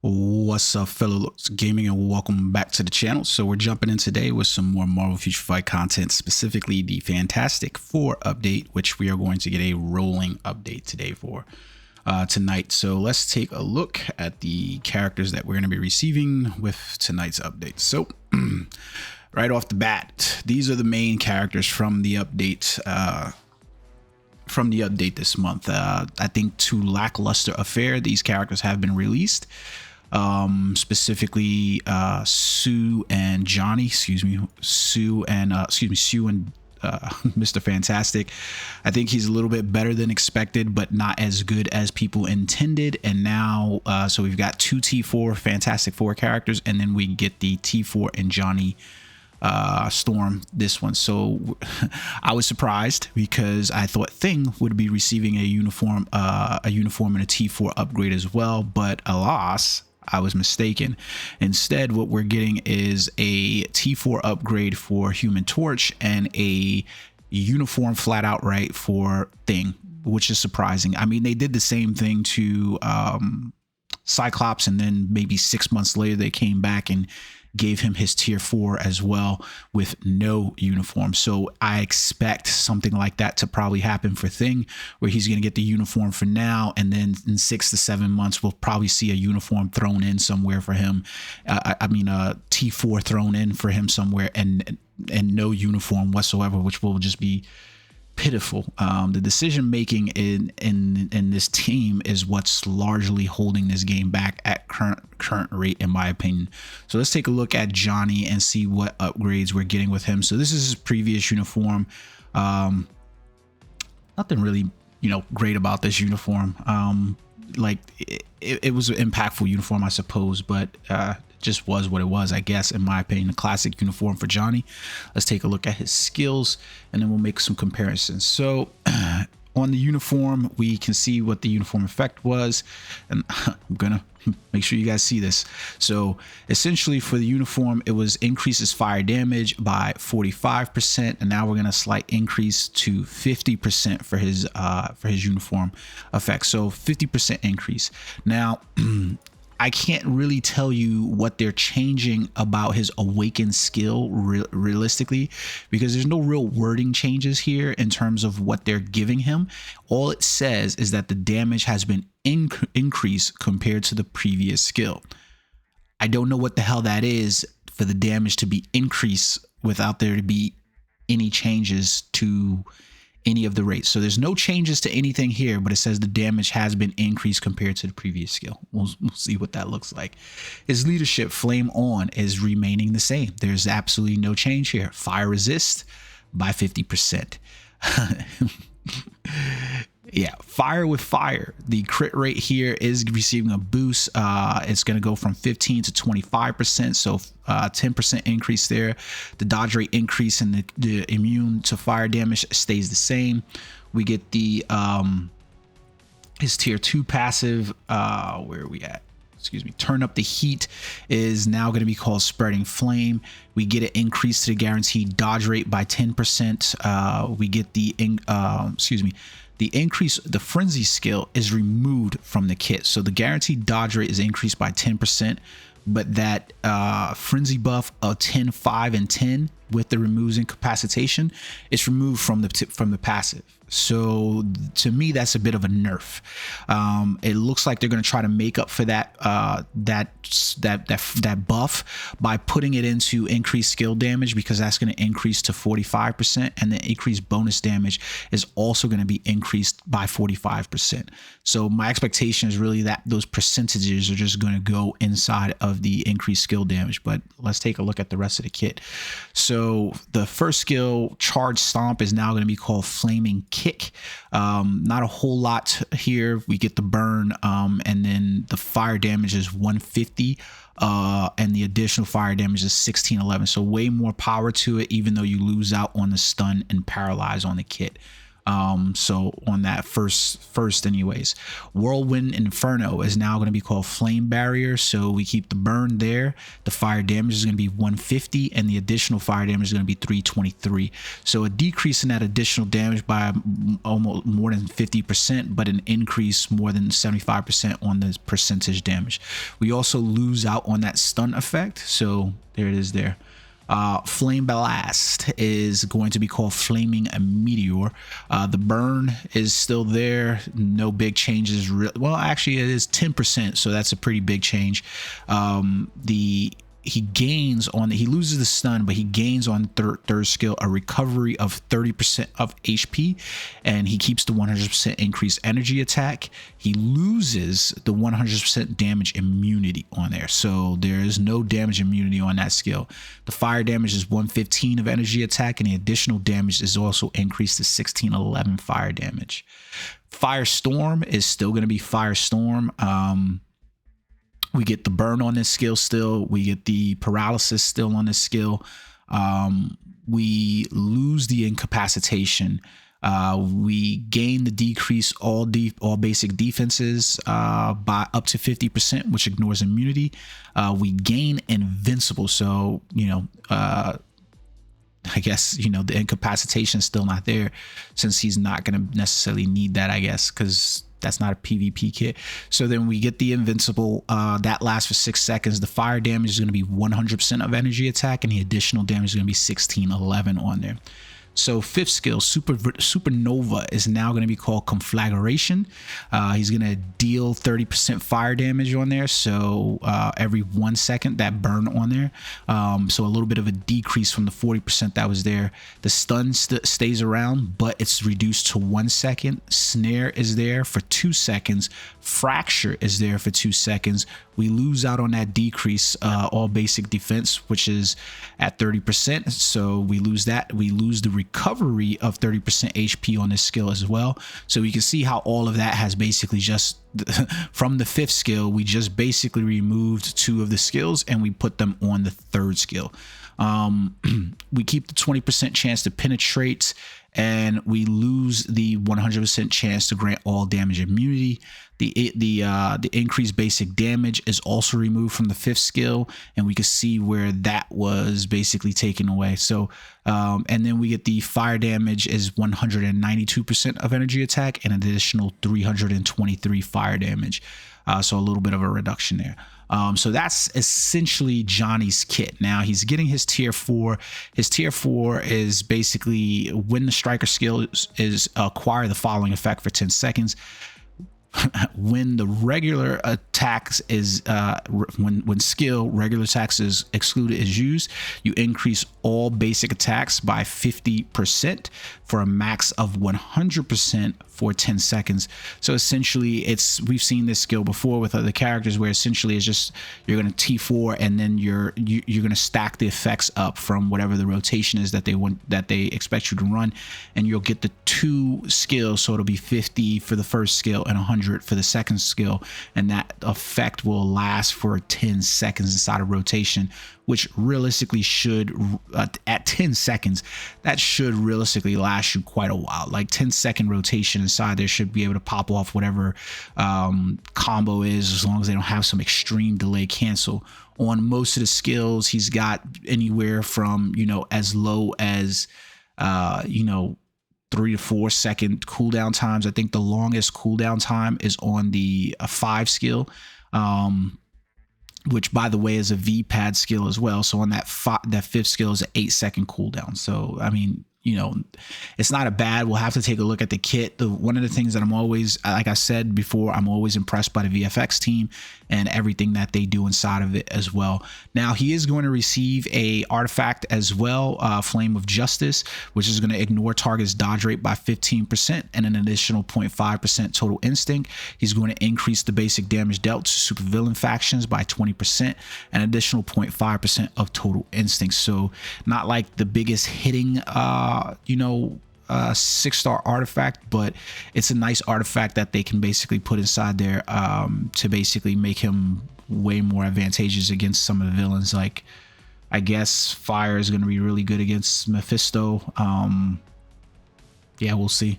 What's up, fellow gaming, and welcome back to the channel. So we're jumping in today with some more Marvel Future Fight content, specifically the Fantastic Four update, which we are going to get a rolling update today for tonight. So let's take a look at the characters that we're going to be receiving with tonight's update. So right off the bat, these are the main characters from the update. This month. I think to lackluster affair, these characters have been released. Specifically Sue and Johnny, Sue and Mr. Fantastic. I think he's a little bit better than expected, but not as good as people intended. And now so we've got two T4 Fantastic Four characters, and then we get the T4 and Johnny Storm this one. So I was surprised because I thought Thing would be receiving a uniform and a T4 upgrade as well, but alas, I was mistaken. Instead, what we're getting is a T4 upgrade for Human Torch and a uniform flat outright for Thing, which is surprising. I mean, they did the same thing to Cyclops, and then maybe 6 months later they came back and gave him his tier 4 as well with no uniform. So I expect something like that to probably happen for Thing, where he's going to get the uniform for now, and then in 6 to 7 months we'll probably see a uniform thrown in somewhere for him. I mean a T4 thrown in for him somewhere, and no uniform whatsoever, which will just be pitiful. The decision making in this team is what's largely holding this game back at current rate, in my opinion. So let's take a look at Johnny and see what upgrades we're getting with him. So this is his previous uniform. Nothing really great about this uniform. Like it was an impactful uniform, I suppose, but just was what it was, I guess, in my opinion. A classic uniform for Johnny. Let's take a look at his skills, and then we'll make some comparisons. So on the uniform, we can see what the uniform effect was, and I'm gonna make sure you guys see this. So essentially for the uniform, it was increases fire damage by 45%, and now we're gonna slight increase to 50% for his uniform effect. So 50% increase. Now I can't really tell you what they're changing about his awakened skill realistically, because there's no real wording changes here in terms of what they're giving him. All it says is that the damage has been increased compared to the previous skill. I don't know what the hell that is for the damage to be increased without there to be any changes to any of the rates. So there's no changes to anything here, but it says the damage has been increased compared to the previous skill. We'll see what that looks like. His leadership, Flame On, is remaining the same. There's absolutely no change here. Fire resist by 50%. Yeah, fire with fire. The crit rate here is receiving a boost. It's going to go from 15 to 25%, so 10% increase there. The dodge rate increase and the immune to fire damage stays the same. We get the his tier 2 passive. Where are we at? Excuse me. Turn up the heat is now going to be called Spreading Flame. We get an increase to the guaranteed dodge rate by 10%. We get the the increase, the frenzy skill is removed from the kit. So the guaranteed dodge rate is increased by 10%, but that frenzy buff of 10, 5, and 10 with the removes incapacitation is removed from the passive. So to me, that's a bit of a nerf. It looks like they're going to try to make up for that buff by putting it into increased skill damage, because that's going to increase to 45%, and the increased bonus damage is also going to be increased by 45%. So my expectation is really that those percentages are just going to go inside of the increased skill damage. But let's take a look at the rest of the kit. So the first skill, Charge Stomp, is now going to be called Flaming Kick. Not a whole lot here. We get the burn, and then the fire damage is 150, and the additional fire damage is 1611. So way more power to it, even though you lose out on the stun and paralyze on the kit. So on that first anyways, Whirlwind Inferno is now going to be called Flame Barrier. So we keep the burn there. The fire damage is going to be 150 and the additional fire damage is going to be 323. So a decrease in that additional damage by almost more than 50%, but an increase more than 75% on the percentage damage. We also lose out on that stun effect. So there it is there. Flame Blast is going to be called Flaming Meteor. The burn is still there. No big changes. Well, actually, it is 10%, so that's a pretty big change. He gains on he loses the stun, but he gains on third skill a recovery of 30% of HP, and he keeps the 100% increased energy attack. He loses the 100% damage immunity on there, so there is no damage immunity on that skill. The fire damage is 115 of energy attack, and the additional damage is also increased to 1611 fire damage. Firestorm is still going to be Firestorm. We get the burn on this skill still. We get the paralysis still on this skill. We lose the incapacitation. We gain the decrease all basic defenses by up to 50%, which ignores immunity. We gain invincible. So, I guess, the incapacitation is still not there, since he's not going to necessarily need that, I guess, because that's not a PvP kit. So then we get the invincible that lasts for 6 seconds. The fire damage is going to be 100% of energy attack, and the additional damage is going to be 1611 on there. So fifth skill, Supernova, is now going to be called Conflagration. He's going to deal 30% fire damage on there. So every 1 second, that burn on there. So a little bit of a decrease from the 40% that was there. The stun stays around, but it's reduced to 1 second. Snare is there for 2 seconds. Fracture is there for 2 seconds. We lose out on that decrease, all basic defense, which is at 30%. So we lose that. We lose the recovery of 30% HP on this skill as well. So we can see how all of that has basically just from the fifth skill, we just basically removed 2 of the skills and we put them on the third skill. We keep the 20% chance to penetrate, and we lose the 100% chance to grant all damage immunity. The increased basic damage is also removed from the fifth skill, and we can see where that was basically taken away. So and then we get the fire damage is 192% of energy attack and an additional 323 fire damage. So a little bit of a reduction there. So that's essentially Johnny's kit. Now he's getting his tier 4. His tier 4 is basically when the striker skill is acquire the following effect for 10 seconds. When the regular attacks is when skill regular attacks is excluded is used, you increase all basic attacks by 50% for a max of 100% for 10 seconds. So essentially we've seen this skill before with other characters, where essentially it's just you're going to T4 and then you're going to stack the effects up from whatever the rotation is that they expect you to run, and you'll get the 2 skills. So it'll be 50 for the first skill and 100 for the second skill, and that effect will last for 10 seconds inside of rotation, which realistically should at 10 seconds that should realistically last you quite a while. Like 10-second rotation inside there should be able to pop off whatever combo is, as long as they don't have some extreme delay cancel. On most of the skills, he's got anywhere from as low as 3 to 4 second cooldown times. I think the longest cooldown time is on the 5 skill, which by the way is a V-pad skill as well. So on that fifth skill is an 8-second cooldown. So I mean, it's not a bad. We'll have to take a look at the kit. One of the things that I'm always, like I said before, I'm always impressed by the VFX team and everything that they do inside of it as well. Now he is going to receive a artifact as well, Flame of Justice, which is going to ignore target's dodge rate by 15% and an additional 0.5% total instinct. He's going to increase the basic damage dealt to supervillain factions by 20%, an additional 0.5% of total instinct. So not like the biggest hitting 6-star artifact, but it's a nice artifact that they can basically put inside there to basically make him way more advantageous against some of the villains. Like, I guess fire is going to be really good against Mephisto. Yeah, we'll see.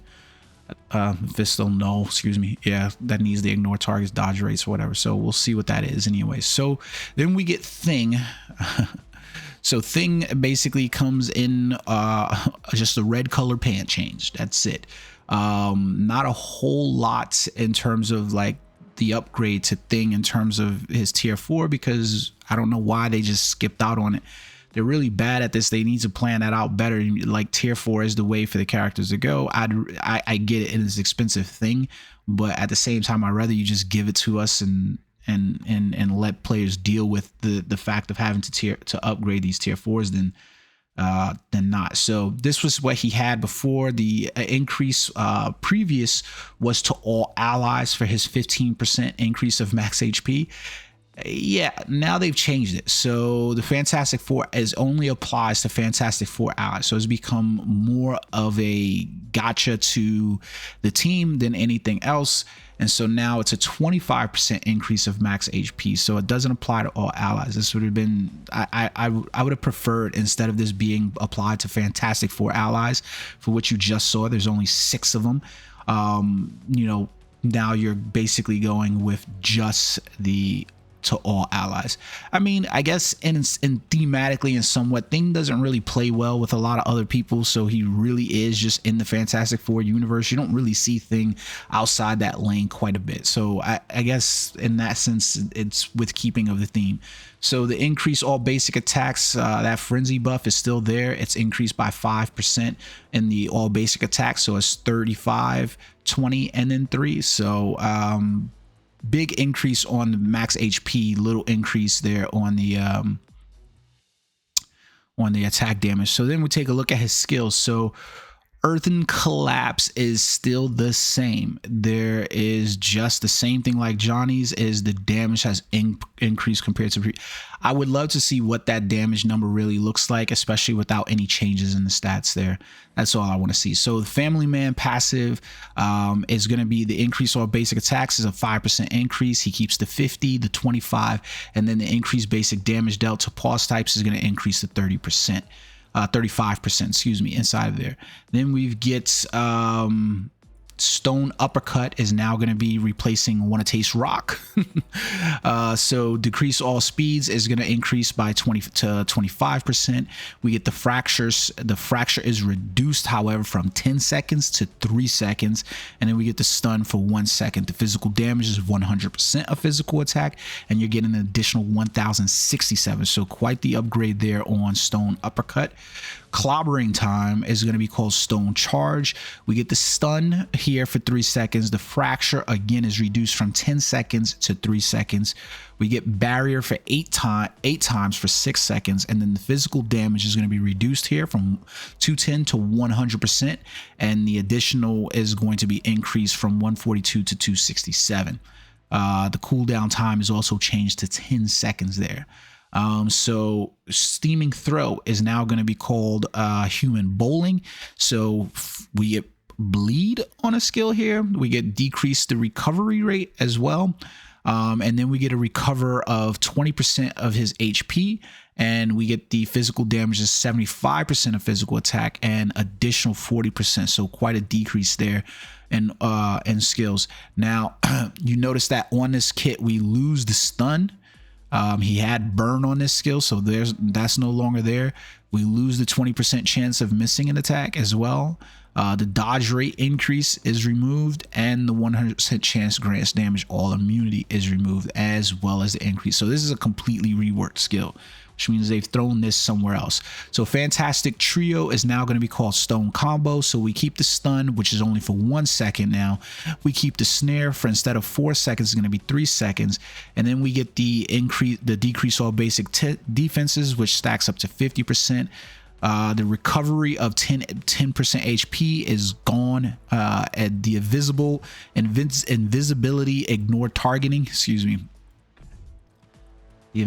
Vistal null, excuse me. Yeah, that needs the ignore targets, dodge rates, or whatever. So we'll see what that is anyway. So then we get Thing. So Thing basically comes in just a red color pant change. That's it. Not a whole lot in terms of like the upgrade to Thing in terms of his tier 4, because I don't know why they just skipped out on it. They're really bad at this. They need to plan that out better. Like tier 4 is the way for the characters to go. I get it. It is an expensive thing, but at the same time, I'd rather you just give it to us and let players deal with the fact of having to upgrade these tier 4s than not. So this was what he had before. The increase previous was to all allies for his 15% increase of max HP. Yeah, now they've changed it. So the Fantastic Four only applies to Fantastic Four allies. So it's become more of a gotcha to the team than anything else. And so now it's a 25% increase of max HP. So it doesn't apply to all allies. This would have been, I would have preferred, instead of this being applied to Fantastic Four allies, for what you just saw, there's only 6 of them. You know, now you're basically going with just the to all allies. I mean, I guess in thematically and somewhat, Thing doesn't really play well with a lot of other people, so he really is just in the Fantastic Four universe. You don't really see Thing outside that lane quite a bit, so I guess in that sense it's with keeping of the theme. So the increase all basic attacks, that frenzy buff is still there. It's increased by 5% in the all basic attacks, so it's 35, 20, and then 3. So big increase on the max HP, little increase there on the attack damage. So then we take a look at his skills. So Earthen Collapse is still the same. There is just the same thing like Johnny's, is the damage has increased compared to I would love to see what that damage number really looks like, especially without any changes in the stats there. That's all I want to see. So the Family Man passive is going to be the increase on basic attacks is a 5% increase. He keeps the 50, the 25, and then the increased basic damage dealt to pause types is going to increase to 30%. 35%, excuse me, inside of there. Then we get Stone Uppercut is now going to be replacing Wanna Taste Rock. So decrease all speeds is going to increase by 20 to 25%. We get the fractures. The fracture is reduced, however, from 10 seconds to 3 seconds. And then we get the stun for 1 second. The physical damage is 100% of physical attack, and you're getting an additional 1067. So quite the upgrade there on Stone Uppercut. Clobbering time is going to be called Stone Charge. We get the stun here for 3 seconds. The fracture again is reduced from 10 seconds to 3 seconds. We get barrier for 8 times for 6 seconds, and then the physical damage is going to be reduced here from 210 to 100%, and the additional is going to be increased from 142 to 267. The cooldown time is also changed to 10 seconds there. So Steaming Throw is now going to be called Human Bowling. So we get bleed on a skill here. We get decreased the recovery rate as well. And then we get a recover of 20% of his HP, and we get the physical damage is 75% of physical attack and additional 40%. So quite a decrease there in skills. Now you notice that on this kit we lose the stun. He had burn on this skill, so that's no longer there. We lose the 20% chance of missing an attack as well. The dodge rate increase is removed, and the 100% chance grants damage all immunity is removed, as well as the increase. So this is a completely reworked skill, which means they've thrown this somewhere else. So Fantastic Trio is now going to be called Stone Combo. So we keep the stun, which is only for 1 second now. We keep the snare for, instead of 4 seconds, it's going to be 3 seconds. And then we get the decrease all basic defenses, which stacks up to 50%. The recovery of 10% HP is gone. And the invisibility ignore targeting, excuse me. The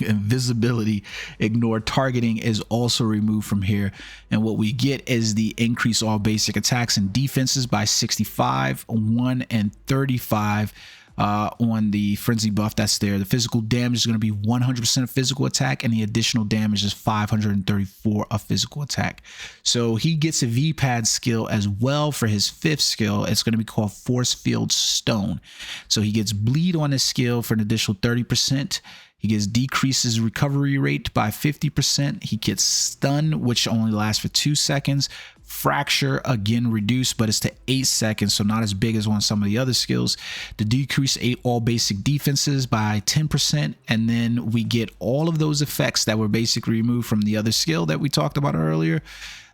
invisibility ignore targeting is also removed from here, and what we get is the increase all basic attacks and defenses by 65, 1, and 35. on the frenzy buff that's there. The physical damage is going to be 100% of physical attack, and the additional damage is 534 of physical attack. So he gets a V-pad skill as well for his 5th skill. It's going to be called Force Field Stone. So he gets bleed on his skill for an additional 30%. He gets decreases recovery rate by 50%. He gets stun, which only lasts for 2 seconds. Fracture, again reduced, but it's to 8 seconds, so not as big as on some of the other skills. To decrease all basic defenses by 10%, and then we get all of those effects that were basically removed from the other skill that we talked about earlier.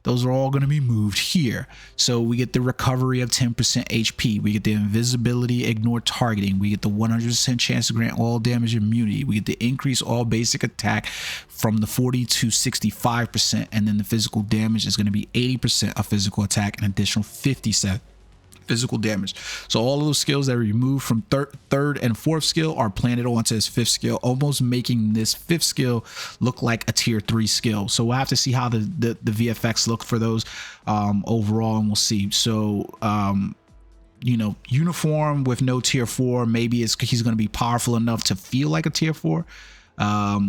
Those are all going to be moved here. So we get the recovery of 10% HP. We get the invisibility, ignore targeting. We get the 100% chance to grant all damage immunity. We get the increase all basic attack from the 40 to 65%. And then the physical damage is going to be 80% of physical attack, an additional 57 physical damage. So all of those skills that are removed from third and 4th skill are planted onto his 5th skill, almost making this 5th skill look like a tier 3 skill. So we'll have to see how the VFX look for those overall, and we'll see. So you know, uniform with no tier 4, maybe he's going to be powerful enough to feel like a tier 4.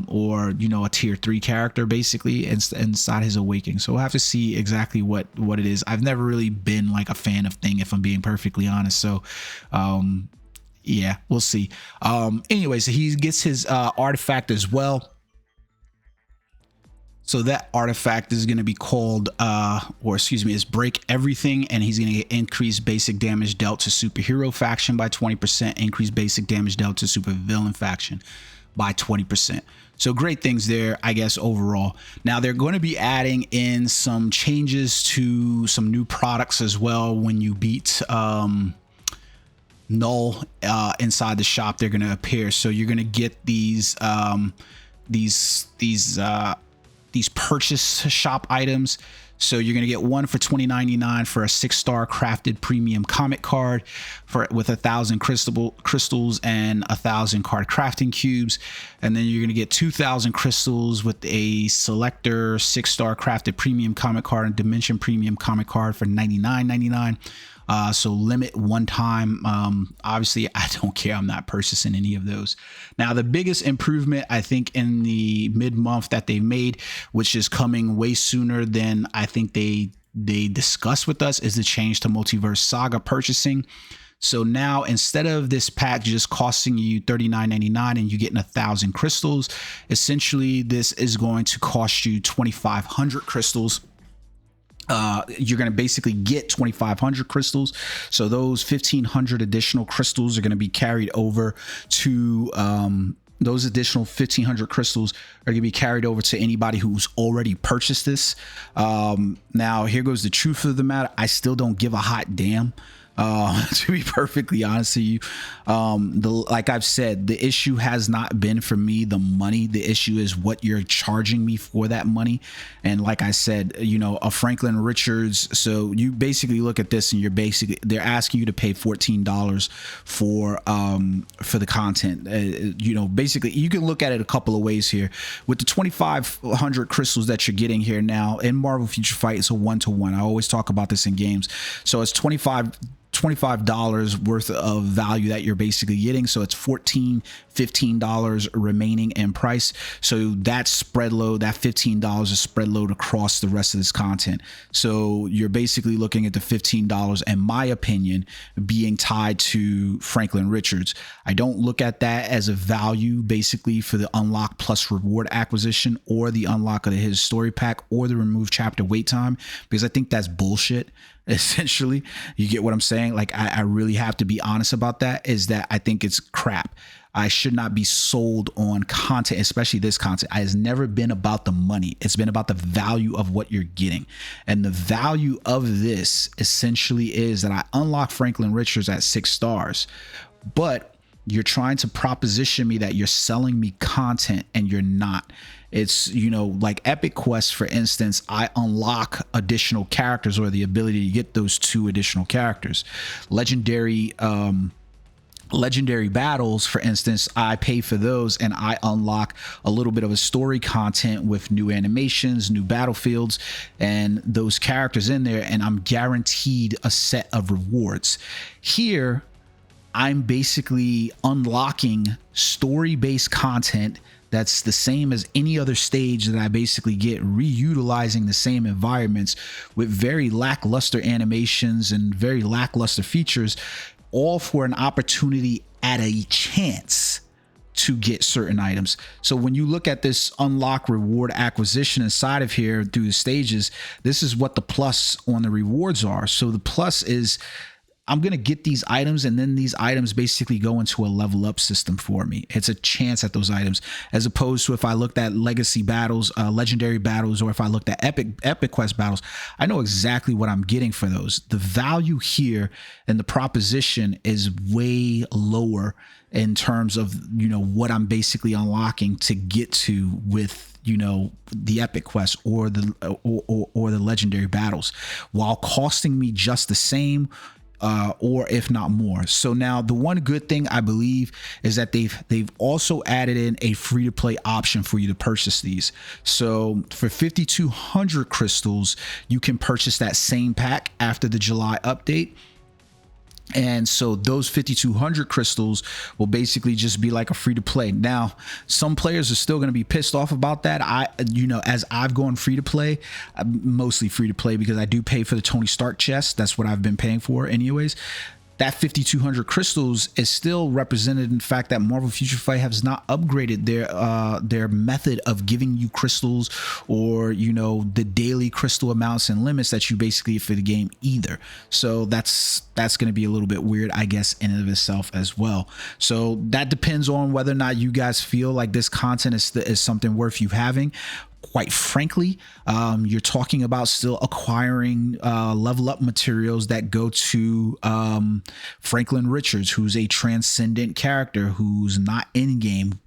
Or, you know, a tier 3 character basically inside his awakening. So we'll have to see exactly what it is. I've never really been like a fan of Thing, if I'm being perfectly honest. So yeah, we'll see. Anyways, he gets his artifact as well. So that artifact is going to be called, or excuse me, is Break Everything, and he's going to get increased basic damage dealt to superhero faction by 20%, increased basic damage dealt to supervillain faction by 20%. So great things there, I guess, overall. Now they're going to be adding in some changes to some new products as well. When you beat Null inside the shop, they're going to appear. So you're going to get these purchase shop items. So you're going to get one for $20.99 for a 6-star crafted premium comic card with 1,000 crystals and 1,000 card crafting cubes. And then you're going to get 2,000 crystals with a selector 6-star crafted premium comic card and dimension premium comic card for $99.99. So limit one time. Obviously, I don't care. I'm not purchasing any of those. Now, the biggest improvement, I think, in the mid-month that they made, which is coming way sooner than I think they discussed with us, is the change to Multiverse Saga purchasing. So now, instead of this pack just costing you $39.99 and you getting 1,000 crystals, essentially this is going to cost you 2,500 crystals. You're going to basically get 2,500 crystals. So those 1,500 additional crystals are going to be carried over to those additional 1,500 crystals are going to be carried over to anybody who's already purchased this. Now, here goes the truth of the matter. I still don't give a hot damn. To be perfectly honest with you, like I've said, the issue has not been for me the money. The issue is what you're charging me for that money. And like I said, you know, a Franklin Richards. So you basically look at this and they're asking you to pay $14 for the content. You know, basically you can look at it a couple of ways here. With the 2,500 crystals that you're getting here now in Marvel Future Fight, it's a 1-to-1. I always talk about this in games. So it's $25 worth of value that you're basically getting. So it's $15 remaining in price. So that's spread load. That $15 is spread load across the rest of this content. So you're basically looking at the $15, in my opinion, being tied to Franklin Richards. I don't look at that as a value basically for the unlock plus reward acquisition or the unlock of his story pack or the remove chapter wait time, because I think that's bullshit. Essentially, you get what I'm saying? Like, I really have to be honest about that, is that I think it's crap. I should not be sold on content, especially this content. It has never been about the money. It's been about the value of what you're getting. And the value of this essentially is that I unlock Franklin Richards at 6 stars, but you're trying to proposition me that you're selling me content, and you're not. It's, you know, like Epic Quest, for instance, I unlock additional characters or the ability to get those 2 additional characters. Legendary battles, for instance, I pay for those and I unlock a little bit of a story content with new animations, new battlefields, and those characters in there, and I'm guaranteed a set of rewards. Here, I'm basically unlocking story-based content that's the same as any other stage that I basically get, reutilizing the same environments with very lackluster animations and very lackluster features, all for an opportunity at a chance to get certain items. So when you look at this unlock reward acquisition inside of here through the stages, this is what the plus on the rewards are. So the plus is I'm going to get these items, and then these items basically go into a level up system for me. It's a chance at those items, as opposed to if I looked at legacy battles, legendary battles, or if I looked at epic quest battles, I know exactly what I'm getting for those. The value here and the proposition is way lower in terms of, you know, what I'm basically unlocking to get to with, you know, the epic quest or the or the legendary battles, while costing me just the same, or if not more. So now the one good thing I believe is that they've also added in a free to play option for you to purchase these. So for 5,200 crystals, you can purchase that same pack after the July update. And so those 5,200 crystals will basically just be like a free to play. Now, some players are still going to be pissed off about that. You know, as I've gone free to play, mostly free to play because I do pay for the Tony Stark chest. That's what I've been paying for anyways. That 5,200 crystals is still represented in the fact that Marvel Future Fight has not upgraded their method of giving you crystals, or, you know, the daily crystal amounts and limits that you basically for the game either. So that's going to be a little bit weird, I guess, in and of itself as well. So that depends on whether or not you guys feel like this content is something worth you having. Quite frankly, you're talking about still acquiring level up materials that go to Franklin Richards, who's a transcendent character who's not in game.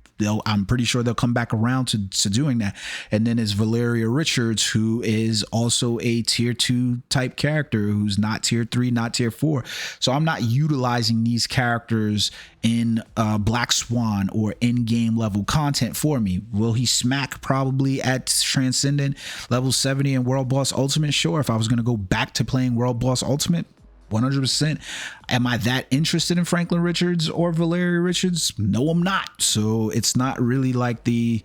I'm pretty sure they'll come back around to doing that. And then there's Valeria Richards, who is also a tier 2 type character who's not tier 3, not tier 4. So I'm not utilizing these characters in Black Swan or in-game level content for me. Will he smack probably at Transcendent level 70 and World Boss Ultimate? Sure. If I was going to go back to playing World Boss Ultimate, 100%. Am I that interested in Franklin Richards or Valeria Richards? No, I'm not. So it's not really like the,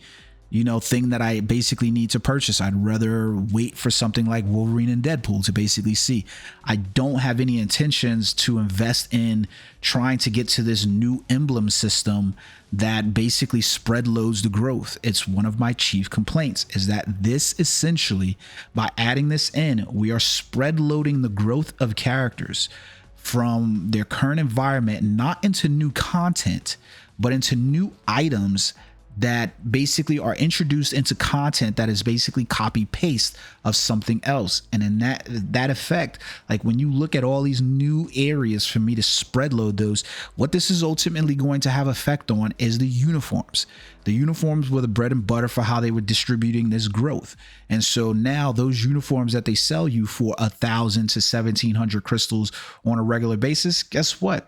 you know, thing that I basically need to purchase. I'd rather wait for something like Wolverine and Deadpool to basically see. I don't have any intentions to invest in trying to get to this new emblem system that basically spread loads the growth. It's one of my chief complaints, is that this essentially, by adding this in, we are spread loading the growth of characters from their current environment, not into new content, but into new items that basically are introduced into content that is basically copy paste of something else. And in that effect, like when you look at all these new areas for me to spread load those, what this is ultimately going to have effect on is the uniforms. The uniforms were the bread and butter for how they were distributing this growth. And so now those uniforms that they sell you for 1,000 to 1,700 crystals on a regular basis, guess what?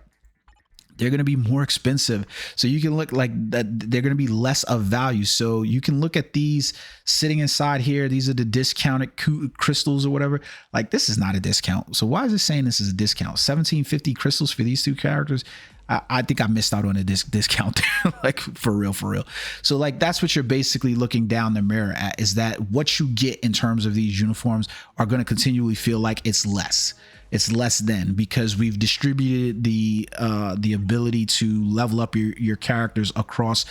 They're going to be more expensive. So you can look like that. They're going to be less of value. So you can look at these sitting inside here. These are the discounted crystals or whatever. Like, this is not a discount. So why is it saying this is a discount? 1,750 crystals for these two characters. I think I missed out on a discount there, like for real. So like, that's what you're basically looking down the mirror at, is that what you get in terms of these uniforms are going to continually feel like it's less. It's less than, because we've distributed the ability to level up your characters across,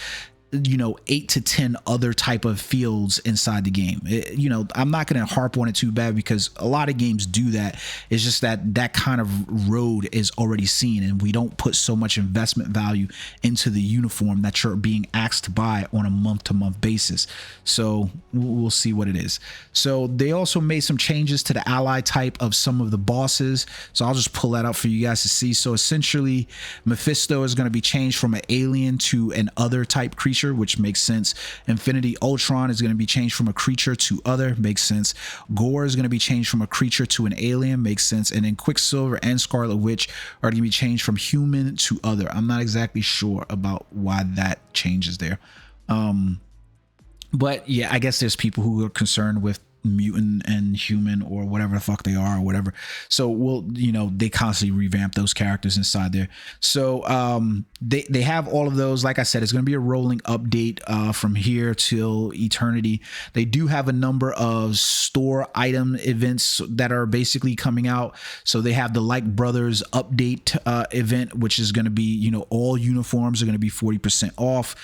you know, 8 to 10 other type of fields inside the game. You know, I'm not going to harp on it too bad because a lot of games do that. It's just that kind of road is already seen, and we don't put so much investment value into the uniform that you're being asked to buy on a month-to-month basis. So we'll see what it is. So they also made some changes to the ally type of some of the bosses. So I'll just pull that up for you guys to see. So essentially, Mephisto is going to be changed from an alien to an other type creature, which makes sense. Infinity Ultron is going to be changed from a creature to other, makes sense. Gore is going to be changed from a creature to an alien, makes sense. And then Quicksilver and Scarlet Witch are going to be changed from human to other. I'm not exactly sure about why that changes there. But yeah, I guess there's people who are concerned with mutant and human or whatever the fuck they are or whatever. So we'll, they constantly revamp those characters inside there. So they have all of those. Like I said, it's going to be a rolling update from here till eternity. They do have a number of store item events that are basically coming out. So they have the Like Brothers update event, which is going to be, all uniforms are going to be 40% off.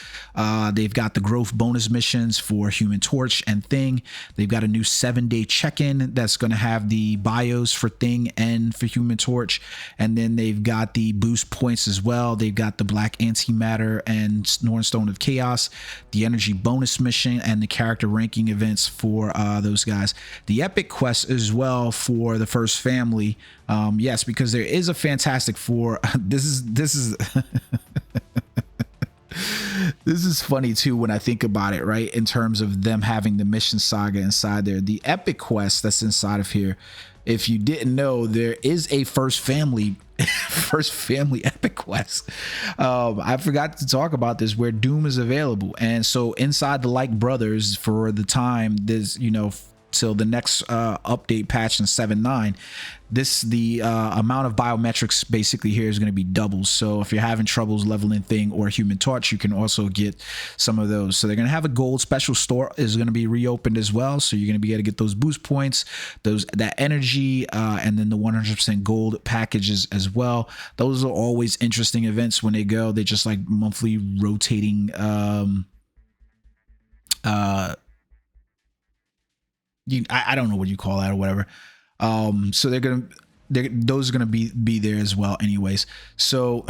They've got the growth bonus missions for Human Torch and Thing. They've got a new 7-day check-in that's going to have the bios for Thing and for Human Torch. And then they've got the boost points as well. They've got the Black Antimatter and Nornstone of Chaos, the energy bonus mission, and the character ranking events for those guys. The Epic Quest as well for the first family. Yes, because there is a Fantastic Four. This is this is funny too when I think about it, right? In terms of them having the mission saga inside there, the Epic Quest that's inside of here. If you didn't know, there is a first family Epic Quest. I forgot to talk about this, where Doom is available, and so inside the Like Brothers for the time, there's till the next update patch in 7.9, the amount of biometrics basically here is going to be double. So if you're having troubles leveling Thing or Human Torch, you can also get some of those. So they're going to have a gold special store is going to be reopened as well. So you're going to be able to get those boost points, that energy, and then the 100% gold packages as well. Those are always interesting events when they go. They're just like monthly rotating I don't know what you call that or whatever. So those are gonna be there as well anyways. So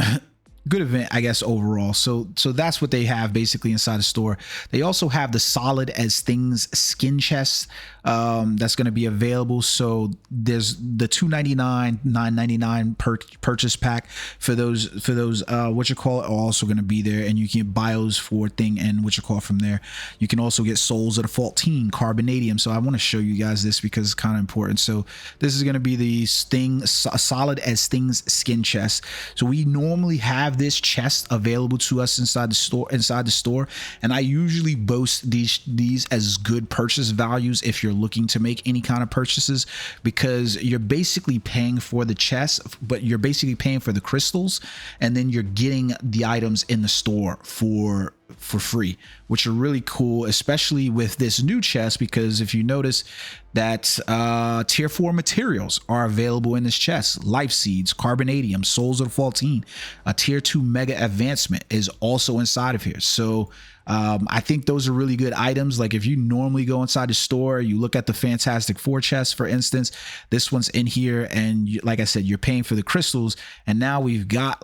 good event, I guess, overall. So that's what they have basically inside the store. They also have the Solid as Things skin chest that's going to be available. So there's the $2.99, $9.99 purchase pack for those are also going to be there, and you can get bios for Thing and from there. You can also get Souls of the Faultine Carbonadium. So I want to show you guys this because it's kind of important. So this is going to be the Solid as Things skin chest. So we normally have this chest available to us inside the store, and I usually boast these as good purchase values if you're looking to make any kind of purchases, because you're basically paying for the chest, but you're basically paying for the crystals, and then you're getting the items in the store for free, which are really cool, especially with this new chest, because if you notice that tier 4 materials are available in this chest. Life Seeds, Carbonadium, Souls of the Faultine, a tier 2 mega advancement is also inside of here. So I think those are really good items. Like if you normally go inside the store, you look at the Fantastic Four chest, for instance, this one's in here, and like I said, you're paying for the crystals, and now we've got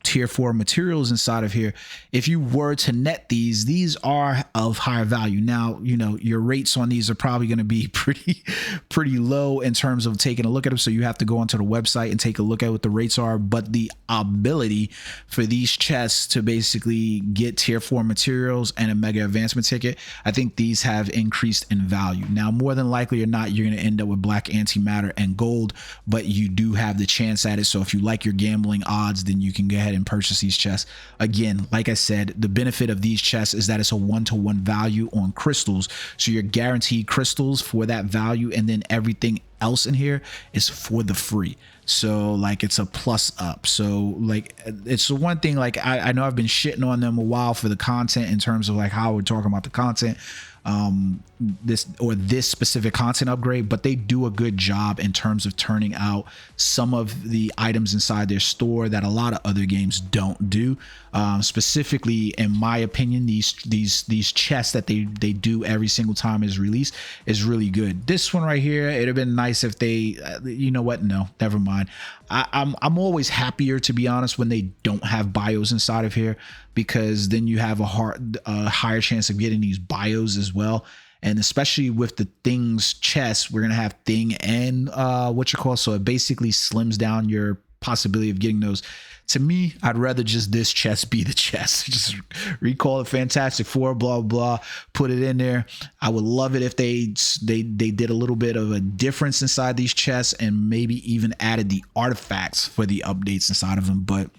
tier 4 materials inside of here. If you were to net these are of higher value. Now, your rates on these are probably going to be pretty low in terms of taking a look at them. So you have to go onto the website and take a look at what the rates are. But the ability for these chests to basically get tier 4 materials and a mega advancement ticket, I think these have increased in value. Now, more than likely or not, you're going to end up with Black Antimatter and gold, but you do have the chance at it. So if you like your gambling odds, then you can go ahead and purchase these chests. Again, like I said, the benefit of these chests is that it's a 1-to-1 value on crystals. So you're guaranteed crystals for that value, and then everything else in here is for the free. So like it's a plus up. So like it's the one thing, like I know I've been shitting on them a while for the content in terms of like how we're talking about the content, this specific content upgrade, but they do a good job in terms of turning out some of the items inside their store that a lot of other games don't do. Specifically, in my opinion, these chests that they do every single time is released is really good. This one right here, it'd have been nice if they, you know what? No, never mind. I'm always happier, to be honest, when they don't have bios inside of here, because then you have a higher chance of getting these bios as well. And especially with the Things chest, we're gonna have Thing and so it basically slims down your possibility of getting those. To me, I'd rather just this chest be the chest. Just recall the Fantastic Four, blah blah, put it in there. I would love it if they did a little bit of a difference inside these chests, and maybe even added the artifacts for the updates inside of them. But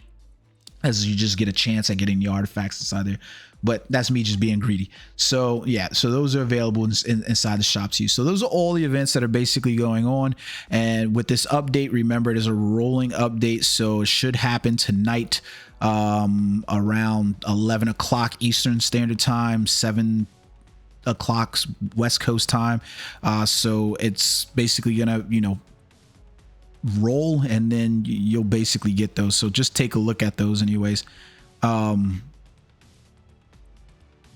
as you just get a chance at getting the artifacts inside there. But that's me just being greedy. So yeah, so those are available inside the shop to you. So those are all the events that are basically going on. And with this update, remember, it is a rolling update, so it should happen tonight around 11 o'clock Eastern Standard Time, 7 o'clock West Coast time. So it's basically gonna, you know, roll, and then you'll basically get those. So just take a look at those anyways.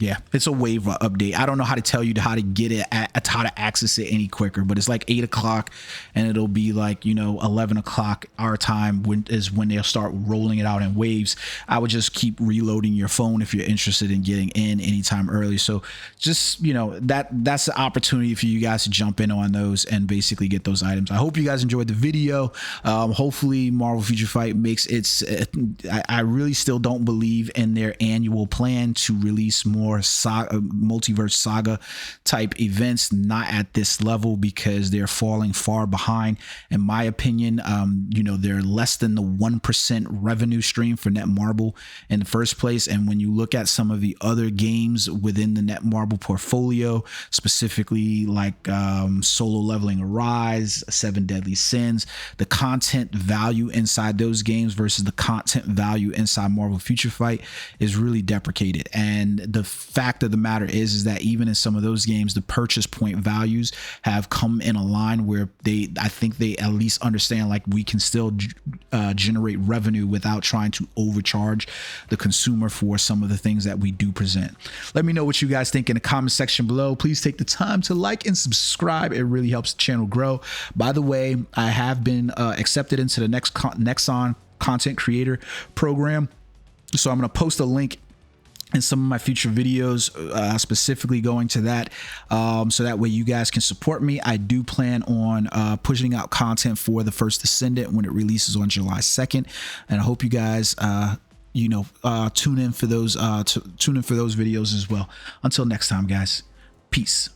Yeah, it's a wave update. I don't know how to tell you how to get it, how to access it any quicker, but it's like 8 o'clock, and it'll be like, you know, 11 o'clock our time when they'll start rolling it out in waves. I would just keep reloading your phone if you're interested in getting in anytime early. So just, you know, that's the opportunity for you guys to jump in on those and basically get those items. I hope you guys enjoyed the video. Hopefully Marvel Future Fight makes its, I really still don't believe in their annual plan to release more multiverse saga type events, not at this level, because they're falling far behind in my opinion. You know, they're less than the 1% revenue stream for Netmarble in the first place. And when you look at some of the other games within the Netmarble portfolio, specifically like Solo Leveling Arise, Seven Deadly Sins, the content value inside those games versus the content value inside Marvel Future Fight is really deprecated. And the fact of the matter is that even in some of those games, the purchase point values have come in a line where I think they at least understand, like, we can still generate revenue without trying to overcharge the consumer for some of the things that we do present. Let me know what you guys think in the comment section below. Please take the time to like and subscribe. It really helps the channel grow. By the way, I have been accepted into the Nexon content creator program, so I'm going to post a link in some of my future videos, specifically going to that, so that way you guys can support me. I do plan on pushing out content for The First Descendant when it releases on July 2nd, and I hope you guys you know, tune in for those videos as well. Until next time, guys, peace.